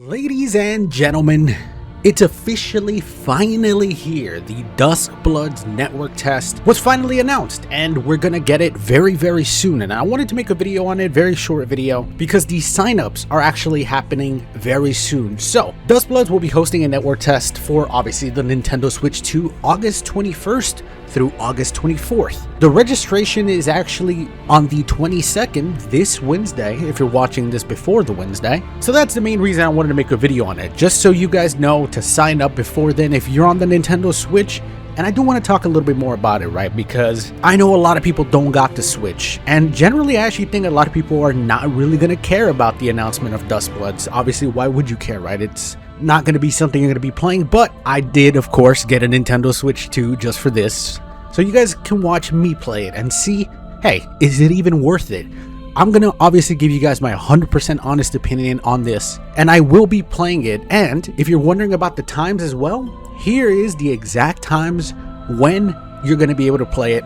Ladies and gentlemen, it's officially finally here. The Dusk Bloods network test was finally announced and we're gonna get it very soon, and I wanted to make a video on it, very short video, because the signups are actually happening very soon. So Dusk Bloods will be hosting a network test for obviously the Nintendo Switch 2 August 21st through August 24th. The registration is actually on the 22nd, this Wednesday, if you're watching this before the Wednesday. So that's the main reason I wanted to make a video on it, just so you guys know to sign up before then if you're on the Nintendo Switch. And I do want to talk a little bit more about it, right? Because I know a lot of people don't got the Switch, and generally I actually think a lot of people are not really going to care about the announcement of Dusk Bloods. Obviously, why would you care, right? It's not going to be something you're going to be playing, but I did, of course, get a Nintendo Switch 2 just for this. So you guys can watch me play it and see, hey, is it even worth it? I'm going to obviously give you guys my 100% honest opinion on this, and I will be playing it. And if you're wondering about the times as well, here is the exact times when you're going to be able to play it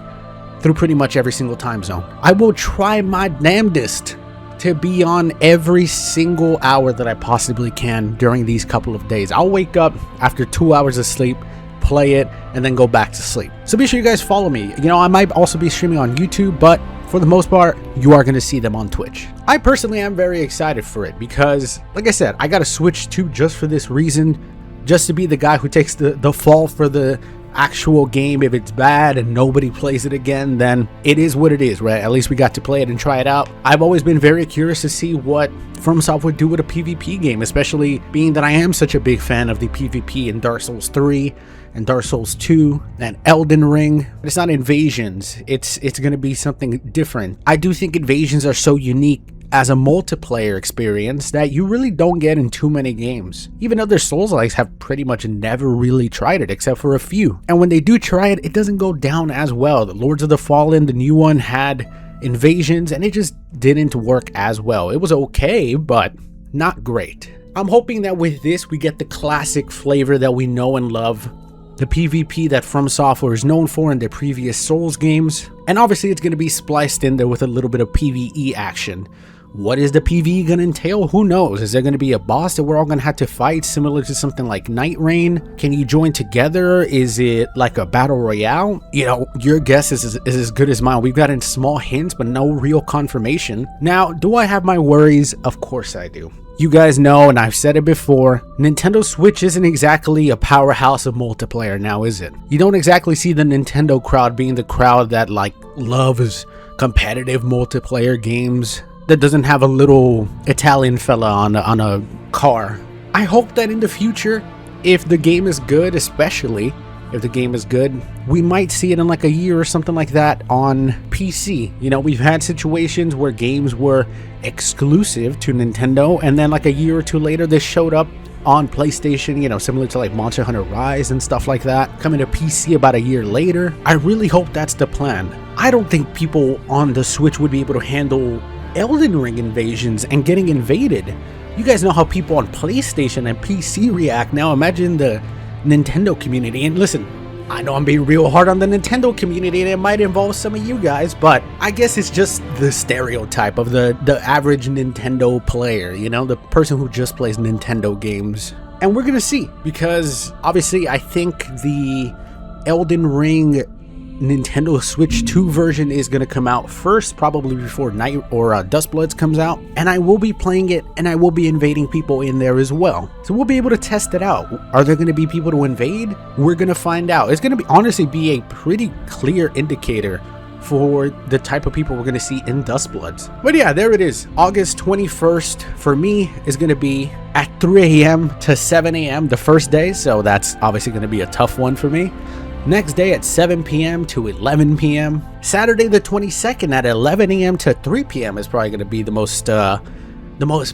through pretty much every single time zone. I will try my damnedest to be on every single hour that I possibly can during these couple of days. I'll wake up after 2 hours of sleep, play it, and then go back to sleep. So be sure you guys follow me. You know, I might also be streaming on YouTube, but for the most part, you are going to see them on Twitch. I personally am very excited for it because, like I said, I got a Switch 2 just for this reason, just to be the guy who takes the fall for the actual game. If it's bad and nobody plays it again, then it is what it is, right? At least we got to play it and try it out. I've always been very curious to see what FromSoft would do with a PvP game, especially being that I am such a big fan of the PvP in Dark Souls 3 and Dark Souls 2 and Elden Ring. It's not invasions, it's going to be something different. I do think invasions are so unique as a multiplayer experience that you really don't get in too many games. Even other Souls-likes have pretty much never really tried it except for a few. And when they do try it, it doesn't go down as well. The Lords of the Fallen, the new one, had invasions and it just didn't work as well. It was okay, but not great. I'm hoping that with this we get the classic flavor that we know and love, the PvP that FromSoft is known for in their previous Souls games, and obviously it's going to be spliced in there with a little bit of PvE action. What is the PvE going to entail? Who knows? Is there going to be a boss that we're all going to have to fight similar to something like Night Rain? Can you join together? Is it like a battle royale? You know, your guess is as good as mine. We've gotten small hints, but no real confirmation. Now, do I have my worries? Of course I do. You guys know, and I've said it before, Nintendo Switch isn't exactly a powerhouse of multiplayer now, is it? You don't exactly see the Nintendo crowd being the crowd that like loves competitive multiplayer games that doesn't have a little Italian fella on a car. I hope that in the future, if the game is good, especially if the game is good, we might see it in like a year or something like that on PC. You know, we've had situations where games were exclusive to Nintendo and then like a year or two later they showed up on PlayStation, you know, similar to like Monster Hunter Rise and stuff like that, coming to PC about a year later. I really hope that's the plan. I don't think people on the Switch would be able to handle Elden Ring invasions and getting invaded. You guys know how people on PlayStation and PC react. Now imagine the Nintendo community. And listen, I know I'm being real hard on the Nintendo community and it might involve some of you guys, but I guess it's just the stereotype of the average Nintendo player, you know, the person who just plays Nintendo games. And we're gonna see, because obviously I think the Elden Ring Nintendo Switch 2 version is going to come out first, probably before Night or Dusk Bloods comes out, and I will be playing it and I will be invading people in there as well. So we'll be able to test it out. Are there going to be people to invade? We're going to find out. It's going to honestly be a pretty clear indicator for the type of people we're going to see in Dusk Bloods. But yeah, there it is. August 21st for me is going to be at 3 a.m. to 7 a.m. the first day, so that's obviously going to be a tough one for me. Next day at 7 p.m. to 11 p.m. Saturday the 22nd at 11 a.m. to 3 p.m. is probably going to be the most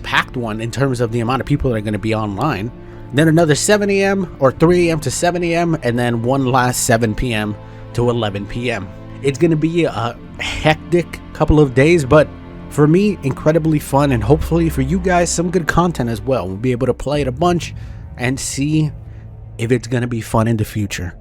packed one in terms of the amount of people that are going to be online. Then another 7 a.m. or 3 a.m. to 7 a.m. and then one last 7 p.m. to 11 p.m. It's going to be a hectic couple of days, but for me, incredibly fun, and hopefully for you guys, some good content as well. We'll be able to play it a bunch and see if it's going to be fun in the future.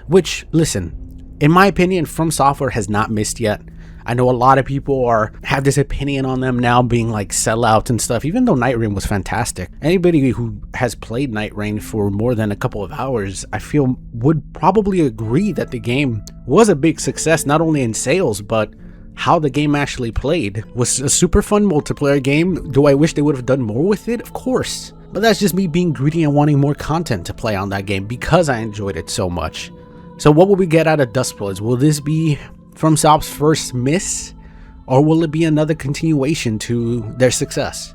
Which, listen, in my opinion, FromSoft has not missed yet. I know a lot of people have this opinion on them now being like sellouts and stuff, even though Night Rain was fantastic. Anybody who has played Night Rain for more than a couple of hours, I feel would probably agree that the game was a big success, not only in sales, but how the game actually played. Was a super fun multiplayer game. Do I wish they would have done more with it? Of course. But that's just me being greedy and wanting more content to play on that game because I enjoyed it so much. So what will we get out of Duskbloods? Will this be FromSoft's first miss? Or will it be another continuation to their success?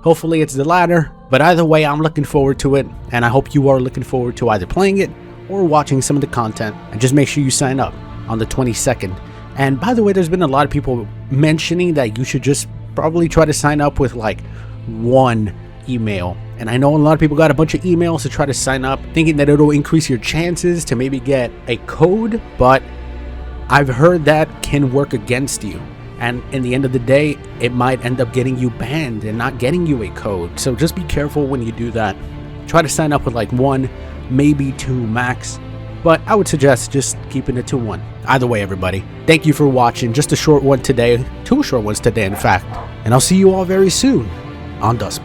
Hopefully it's the latter, but either way I'm looking forward to it, and I hope you are looking forward to either playing it or watching some of the content. And just make sure you sign up on the 22nd. And by the way, there's been a lot of people mentioning that you should just probably try to sign up with like one email. And I know a lot of people got a bunch of emails to try to sign up, thinking that it'll increase your chances to maybe get a code, but I've heard that can work against you. And in the end of the day, it might end up getting you banned and not getting you a code. So just be careful when you do that. Try to sign up with like one, maybe two max. But I would suggest just keeping it to one. Either way, everybody, thank you for watching. Just a short one today. 2 short ones today, in fact. And I'll see you all very soon on Dusk.